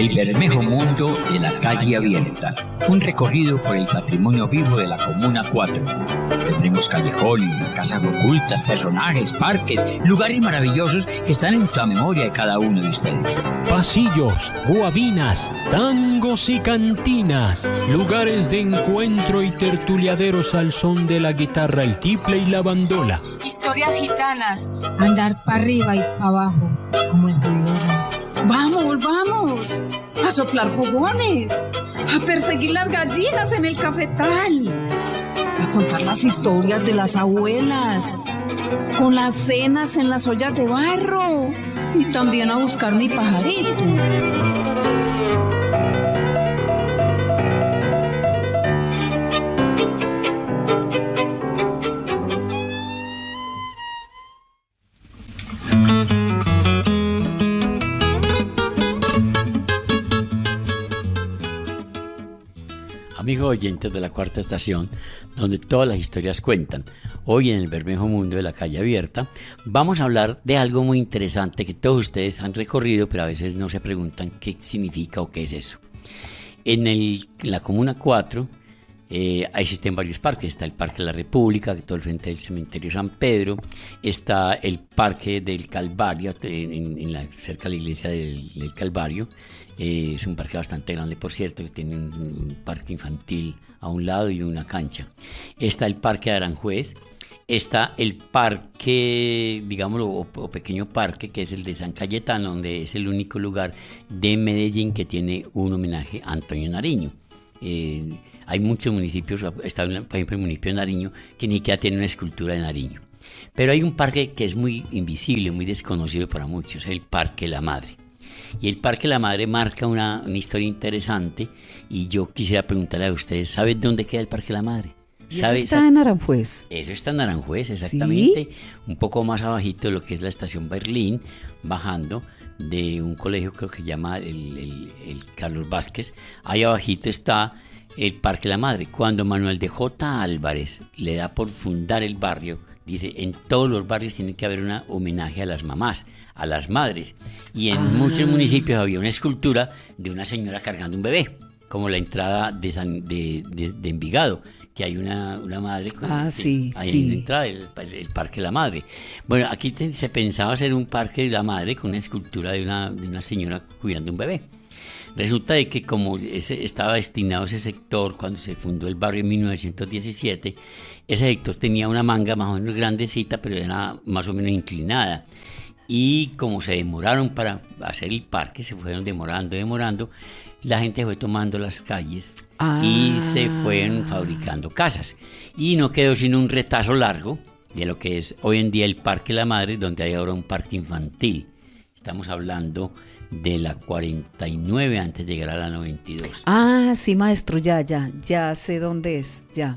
El Bermejo Mundo de la Calle Abierta. Un recorrido por el patrimonio vivo de la Comuna 4. Tendremos callejones, casas ocultas, personajes, parques, lugares maravillosos que están en la memoria de cada uno de ustedes. Pasillos, guabinas, tangos y cantinas, lugares de encuentro y tertuliaderos al son de la guitarra, el tiple y la bandola. Historias gitanas, andar para arriba y para abajo, como el violón. ¡Vamos, vamos! A soplar fogones, a perseguir las gallinas en el cafetal, a contar las historias de las abuelas, con las cenas en las ollas de barro y también a buscar mi pajarito. Amigos oyentes de la Cuarta Estación, donde todas las historias cuentan. Hoy en el Bermejo Mundo de la Calle Abierta vamos a hablar de algo muy interesante que todos ustedes han recorrido, pero a veces no se preguntan qué significa o qué es eso. En la Comuna 4 existen varios parques. Está el Parque de la República, que todo el frente del Cementerio San Pedro. Está el Parque del Calvario, cerca de la iglesia del Calvario. Es un parque bastante grande, por cierto, que tiene un parque infantil a un lado y una cancha. Está el Parque de Aranjuez. Está el parque, digámoslo, o pequeño parque, que es el de San Cayetano, donde es el único lugar de Medellín que tiene un homenaje a Antonio Nariño. Hay muchos municipios, está por ejemplo el municipio de Nariño, que ni siquiera tiene una escultura de Nariño. Pero hay un parque que es muy invisible, muy desconocido para muchos, el Parque La Madre. Y el Parque La Madre marca una historia interesante, y yo quisiera preguntarle a ustedes, ¿saben dónde queda el Parque La Madre? Eso está en Aranjuez. Eso está en Aranjuez, exactamente. ¿Sí? Un poco más abajito de lo que es la estación Berlín, bajando de un colegio, creo que se llama el Carlos Vázquez. Ahí abajito está el Parque La Madre. Cuando Manuel de J. Álvarez le da por fundar el barrio, dice, en todos los barrios tiene que haber un homenaje a las mamás, a las madres. Y en muchos municipios había una escultura de una señora cargando un bebé, como la entrada de Envigado, que hay una madre ahí en la entrada del Parque La Madre. Bueno, aquí se pensaba hacer un Parque de la Madre con una escultura de una señora cuidando un bebé. Resulta de que como estaba destinado ese sector cuando se fundó el barrio en 1917, ese sector tenía una manga más o menos grandecita, pero era más o menos inclinada. Y como se demoraron para hacer el parque, se fueron demorando, la gente fue tomando las calles y se fueron fabricando casas. Y no quedó sino un retazo largo de lo que es hoy en día el Parque La Madre, donde hay ahora un parque infantil. Estamos hablando de la 49 antes de llegar a la 92. Ah, sí, maestro, ya sé dónde es, ya.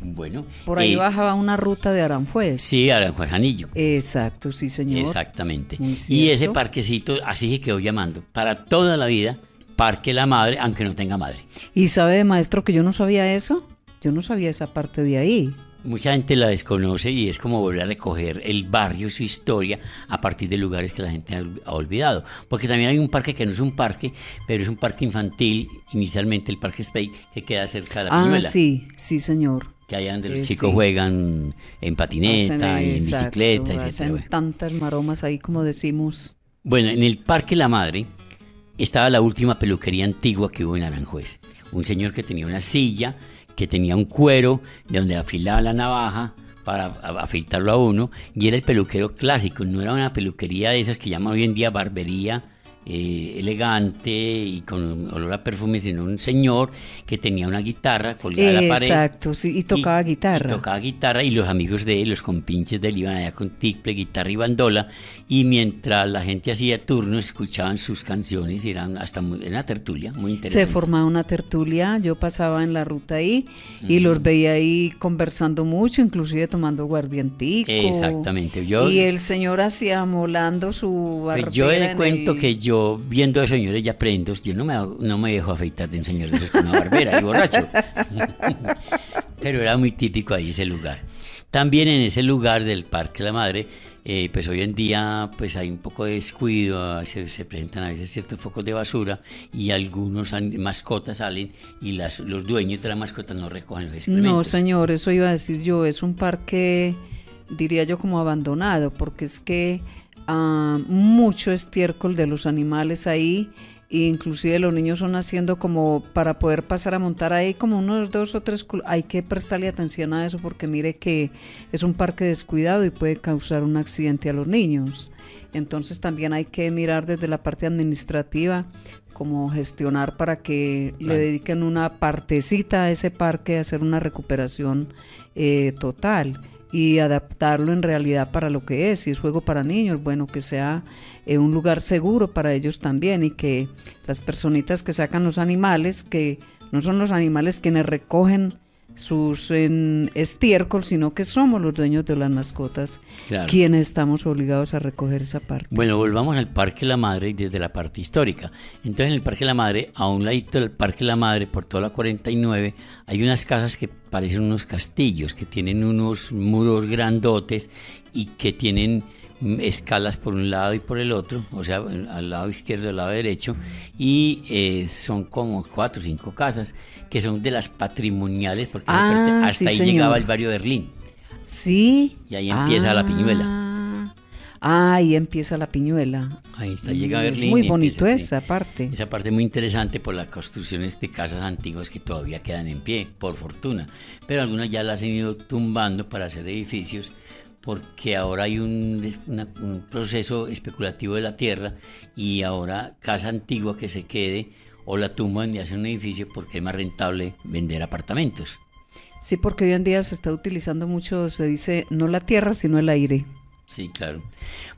Bueno. Por ahí bajaba una ruta de Aranjuez. Sí, Aranjuez Anillo. Exacto, sí, señor. Exactamente. Y ese parquecito así se quedó llamando para toda la vida Parque La Madre, aunque no tenga madre. ¿Y sabe, maestro, que yo no sabía eso? Yo no sabía esa parte de ahí. Mucha gente la desconoce y es como volver a recoger el barrio, su historia, a partir de lugares que la gente ha olvidado. Porque también hay un parque que no es un parque, pero es un parque infantil, inicialmente el Parque Spey, que queda cerca de la Peñuela. Ah, sí, señor. Que allá donde los chicos juegan en patineta, y en bicicleta, etc. Hacen tantas maromas ahí, como decimos. Bueno, en el Parque La Madre estaba la última peluquería antigua que hubo en Aranjuez. Un señor que tenía una silla, que tenía un cuero de donde afilaba la navaja para afeitarlo a uno, y era el peluquero clásico, no era una peluquería de esas que llaman hoy en día barbería elegante y con olor a perfume, sino un señor que tenía una guitarra colgada a la pared. Exacto, sí, y tocaba guitarra. Y los amigos de él, los compinches de él, iban allá con tiple, guitarra y bandola, y mientras la gente hacía turnos, escuchaban sus canciones, y eran una tertulia muy interesante. Se formaba una tertulia, yo pasaba en la ruta ahí, y los veía ahí conversando mucho, inclusive tomando guardiantico. Exactamente. Y el señor hacía molando su barbera. Pues yo le cuento que yo, viendo a señores ya prendos, yo no me dejo afeitar de un señor de esos con una barbera y borracho. Pero era muy típico ahí ese lugar. También en ese lugar del Parque La Madre pues hoy en día pues hay un poco de descuido, se presentan a veces ciertos focos de basura y algunos mascotas salen y los dueños de las mascotas no recogen los excrementos. No, señor, eso iba a decir yo, es un parque, diría yo, como abandonado, porque es que mucho estiércol de los animales ahí, e inclusive los niños son haciendo como para poder pasar a montar ahí como unos 2 o 3, hay que prestarle atención a eso porque mire que es un parque descuidado y puede causar un accidente a los niños. Entonces también hay que mirar desde la parte administrativa cómo gestionar para que le dediquen una partecita a ese parque, a hacer una recuperación total y adaptarlo en realidad para lo que es. Si es juego para niños, bueno, que sea un lugar seguro para ellos también, y que las personitas que sacan los animales, que no son los animales quienes recogen sus estiércol, sino que somos los dueños de las mascotas, claro, quienes estamos obligados a recoger esa parte. Bueno, volvamos al Parque La Madre desde la parte histórica. Entonces, en el Parque La Madre, a un ladito del Parque La Madre, por toda la 49, hay unas casas que parecen unos castillos, que tienen unos muros grandotes y que tienen escalas por un lado y por el otro, o sea, al lado izquierdo y al lado derecho, y son como 4 o 5 casas que son de las patrimoniales, porque hasta sí, ahí señor, llegaba el barrio Berlín. Sí. Y ahí empieza la Piñuela. Ahí empieza la Piñuela. Ahí está, llega Berlín. Es muy bonito esa parte. Esa parte es muy interesante por las construcciones de casas antiguas que todavía quedan en pie, por fortuna. Pero algunas ya las han ido tumbando para hacer edificios, porque ahora hay un proceso especulativo de la tierra y ahora casa antigua que se quede o la tumban y hacen un edificio porque es más rentable vender apartamentos. Sí, porque hoy en día se está utilizando mucho, se dice, no la tierra, sino el aire. Sí, claro.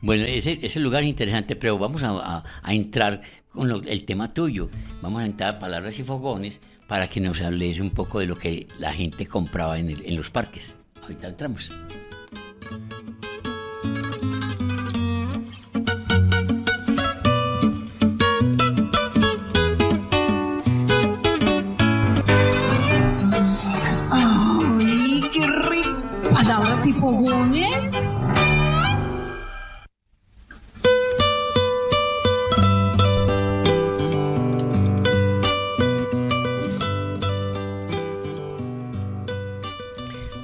Bueno, ese lugar es interesante, pero vamos a entrar con el tema tuyo. Vamos a entrar a palabras y fogones para que nos hables un poco de lo que la gente compraba en los parques. Ahorita entramos. ¡Ay, qué rico! ¿Palabras y fogones?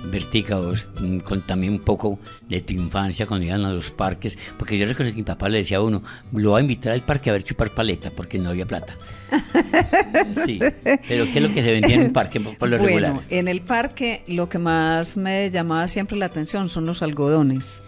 Bertica, vos contame un poco de tu infancia cuando iban a los parques, porque yo recuerdo que mi papá le decía a uno, lo va a invitar al parque a ver chupar paleta, porque no había plata. Sí, pero ¿qué es lo que se vendía en un parque por lo regular? Bueno, en el parque lo que más me llamaba siempre la atención son los algodones.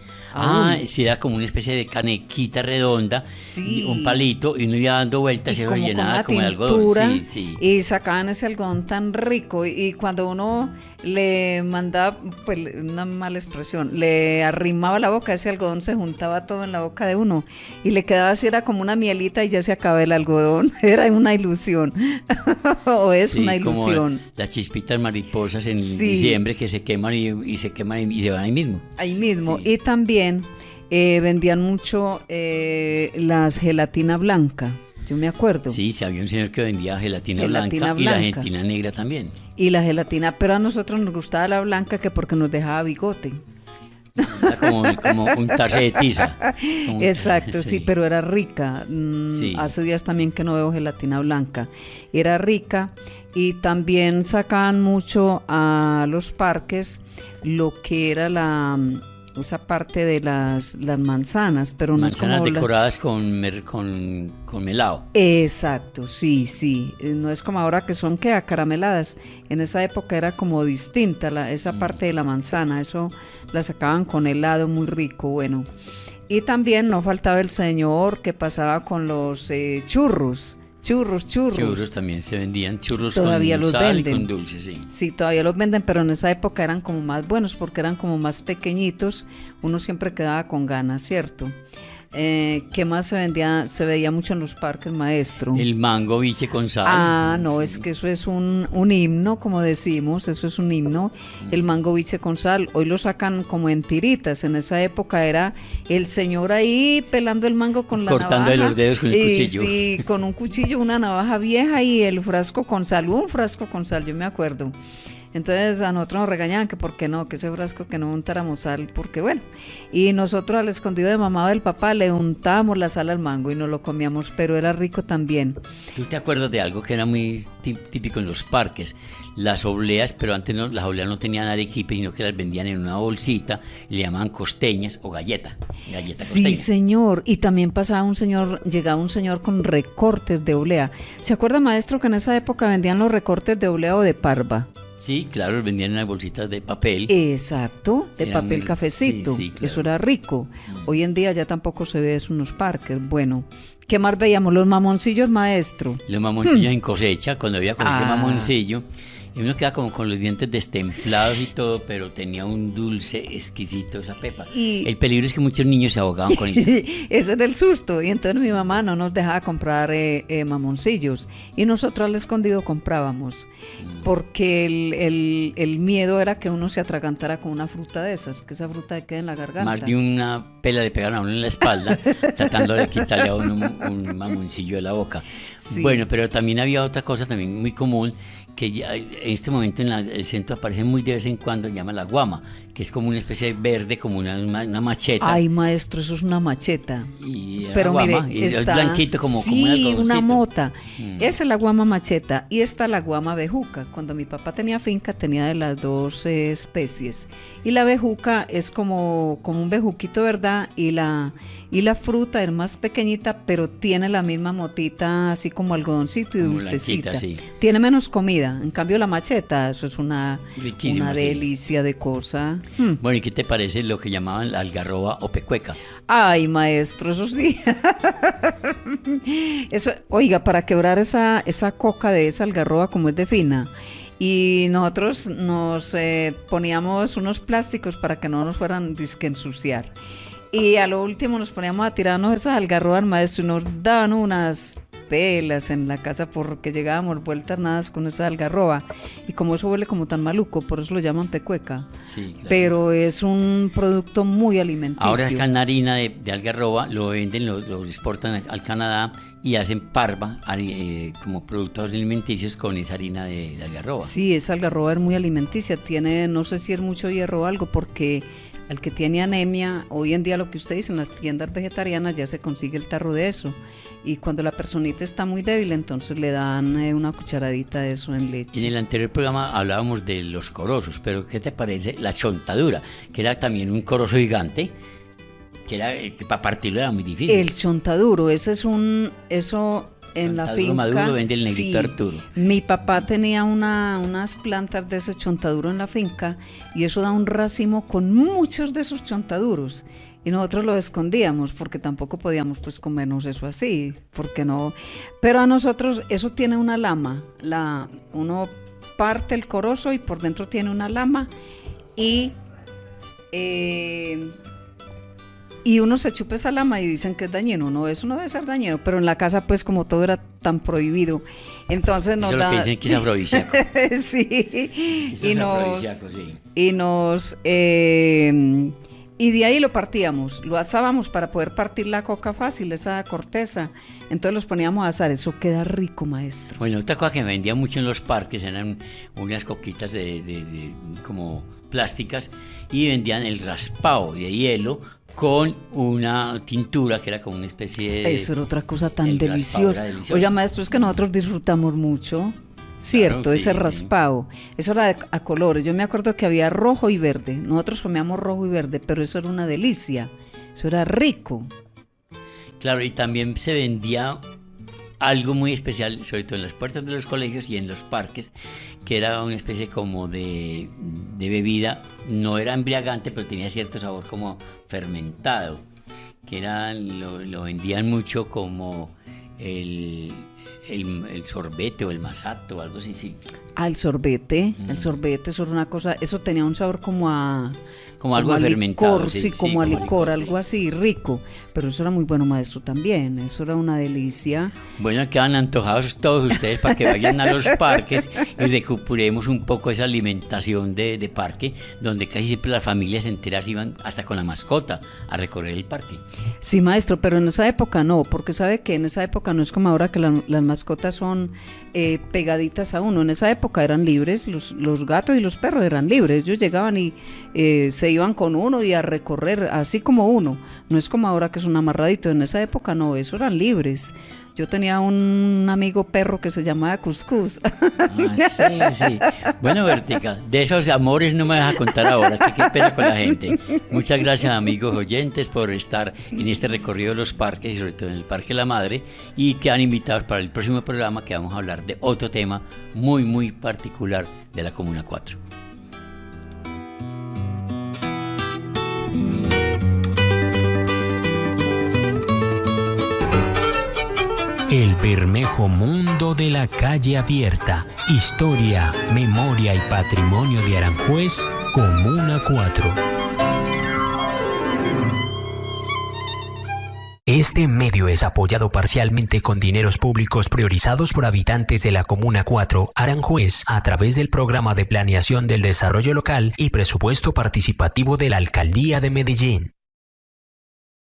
Sí, era como una especie de canequita redonda, sí, un palito, y uno iba dando vueltas y se llenaba como de algodón. Sí. Y sacaban ese algodón tan rico, y cuando uno le mandaba, pues una mala expresión, le arrimaba la boca, ese algodón se juntaba todo en la boca de uno, y le quedaba así, era como una mielita y ya se acaba el algodón, era una ilusión, o es una ilusión. Como las chispitas mariposas en diciembre que se queman y se queman y se van ahí mismo. Ahí mismo, sí. Y también vendían mucho las gelatina blanca, yo me acuerdo. Sí, había un señor que vendía gelatina blanca y la gelatina negra también. Y la gelatina, pero a nosotros nos gustaba la blanca que porque nos dejaba bigote. Como untarse de tiza. Exacto, sí, pero era rica. Sí. Hace días también que no veo gelatina blanca. Era rica, y también sacaban mucho a los parques lo que era esa parte de las manzanas, pero no es como manzanas decoradas con melado. Exacto, sí, no es como ahora que son acarameladas. En esa época era como distinta esa parte de la manzana, eso la sacaban con helado muy rico, bueno. Y también no faltaba el señor que pasaba con los churros. Churros también se vendían, churros todavía con sal y con dulce, sí. Sí, todavía los venden, pero en esa época eran como más buenos porque eran como más pequeñitos, uno siempre quedaba con ganas, ¿cierto? ¿Qué más se vendía? Se veía mucho en los parques, maestro. El mango biche con sal. No, sí. Es que eso es un himno, como decimos, eso es un himno, el mango biche con sal. Hoy lo sacan como en tiritas, en esa época era el señor ahí pelando el mango con la navaja. Cortando los dedos con el cuchillo. Sí, con un cuchillo, una navaja vieja y el frasco con sal, yo me acuerdo. Entonces a nosotros nos regañaban que por qué no, que ese frasco que no untáramos sal, porque bueno. Y nosotros al escondido de mamá o del papá le untábamos la sal al mango y nos lo comíamos, pero era rico también. ¿Tú te acuerdas de algo que era muy típico en los parques? Las obleas, pero antes no, las obleas no tenían arequipe, sino que las vendían en una bolsita, y le llamaban costeñas o galleta Sí, costeña. señor, y también llegaba un señor con recortes de oblea. ¿Se acuerda, maestro, que en esa época vendían los recortes de oblea o de parva? Sí, claro, los vendían en las bolsitas de papel. Exacto, de Era papel muy- cafecito, sí, claro. eso era rico. Hoy en día ya tampoco se ve eso en los parques. Bueno, ¿qué más veíamos? Los mamoncillos, maestro. Los mamoncillos en cosecha, cuando había con ese Ah. mamoncillo, y uno quedaba como con los dientes destemplados y todo, pero tenía un dulce exquisito esa pepa. Y- El peligro es que muchos niños se ahogaban con ella. Ese era el susto. Y entonces mi mamá no nos dejaba comprar mamoncillos. Y nosotros al escondido comprábamos. Porque el miedo era que uno se atragantara con una fruta de esas, que esa fruta quede en la garganta. Más de una pela le pegaron a uno en la espalda, tratando de quitarle a uno un mamoncillo de la boca. Sí. Bueno, pero también había otra cosa también muy común, que ya en este momento en el centro aparece muy de vez en cuando, se llama la guama, que es como una especie de verde, como una macheta. Ay, maestro, eso es una macheta. Y era Pero guama, mire, y es está, blanquito como un sí, algodoncito. una mota. Mm. Esa es la guama macheta y esta la guama bejuca. Cuando mi papá tenía finca tenía de las dos especies. Y la bejuca es como un bejuquito, ¿verdad? Y la fruta es más pequeñita, pero tiene la misma motita, así como algodoncito y Como dulcecita. blanquita, sí. Tiene menos comida. En cambio la macheta, eso es Riquísimo, una sí. delicia de cosa. Mm. Bueno, ¿y qué te parece lo que llamaban la algarroba o pecueca? Ay, maestro, eso sí. Eso, oiga, para quebrar esa coca de esa algarroba como es de fina. Y nosotros nos poníamos unos plásticos para que no nos fueran disque ensuciar. Y a lo último nos poníamos a tirarnos esas algarrobas, maestro, y nos daban unas pelas en la casa porque llegábamos vueltas nada con esa algarroba. Y como eso huele como tan maluco, por eso lo llaman pecueca. Sí, claro. Pero es un producto muy alimenticio. Ahora sacan harina de algarroba, lo venden, lo exportan al Canadá y hacen parva como productos alimenticios con esa harina de algarroba. Sí, esa algarroba es muy alimenticia, tiene, no sé si es mucho hierro o algo, porque al que tiene anemia, hoy en día lo que usted dice, en las tiendas vegetarianas ya se consigue el tarro de eso, y cuando la personita está muy débil, entonces le dan una cucharadita de eso en leche. En el anterior programa hablábamos de los corosos, pero ¿qué te parece la chontadura? Que era también un corozo gigante, que era que para partirlo era muy difícil. El chontaduro, ese es eso en la Chontaduro finca. maduro lo vende el negrito sí. Arturo. Mi papá tenía unas plantas de ese chontaduro en la finca y eso da un racimo con muchos de esos chontaduros. Y nosotros lo escondíamos porque tampoco podíamos pues comernos eso así, porque no. Pero a nosotros eso tiene una lama, uno parte el corozo y por dentro tiene una lama y uno se chupa esa lama y dicen que es dañino. No, eso no debe ser dañino, pero en la casa pues como todo era tan prohibido, entonces nos Eso es lo que dicen que es afrodisíaco. sí, Eso y es nos afrodisíaco, sí. y de ahí lo partíamos, lo asábamos para poder partir la coca fácil, esa corteza, entonces los poníamos a asar, eso queda rico, maestro. Bueno, otra cosa que me vendía mucho en los parques eran unas coquitas de como plásticas y vendían el raspado de hielo con una tintura que era como una especie de... Eso era otra cosa tan el raspado deliciosa. era delicioso. Oiga, maestro, es que nosotros disfrutamos mucho, cierto, Claro, ese sí, raspado. Eso era a colores. Yo me acuerdo que había rojo y verde. Nosotros comíamos rojo y verde, pero eso era una delicia. Eso era rico. Claro, y también se vendía algo muy especial, sobre todo en las puertas de los colegios y en los parques, que era una especie como de bebida, no era embriagante, pero tenía cierto sabor como fermentado, que lo vendían mucho como el sorbete o el masato o algo así, sí. El sorbete, eso era una cosa, eso tenía un sabor como a... Como algo a fermentado, licor, sí, como a licor, algo así, rico. Pero eso era muy bueno, maestro, también. Eso era una delicia. Bueno, quedan antojados todos ustedes para que vayan a los parques y recuperemos un poco esa alimentación de parque, donde casi siempre las familias enteras iban hasta con la mascota a recorrer el parque. Sí, maestro, pero en esa época no, porque sabe que en esa época no es como ahora que las las mascotas son pegaditas a uno. En esa época eran libres, los gatos y los perros eran libres. Ellos llegaban y se iban con uno y a recorrer así como uno. No es como ahora que son amarraditos. En esa época no, eso eran libres. Yo tenía un amigo perro que se llamaba Cuscús. Sí. Bueno, Bertica, de esos amores no me vas a contar ahora, qué pena con la gente. Muchas gracias, amigos oyentes, por estar en este recorrido de los parques y sobre todo en el Parque La Madre, y quedan invitados para el próximo programa, que vamos a hablar de otro tema muy, muy particular de la Comuna 4. El Bermejo Mundo de la Calle Abierta. Historia, memoria y patrimonio de Aranjuez, Comuna 4. Este medio es apoyado parcialmente con dineros públicos priorizados por habitantes de la Comuna 4, Aranjuez, a través del Programa de Planeación del Desarrollo Local y Presupuesto Participativo de la Alcaldía de Medellín.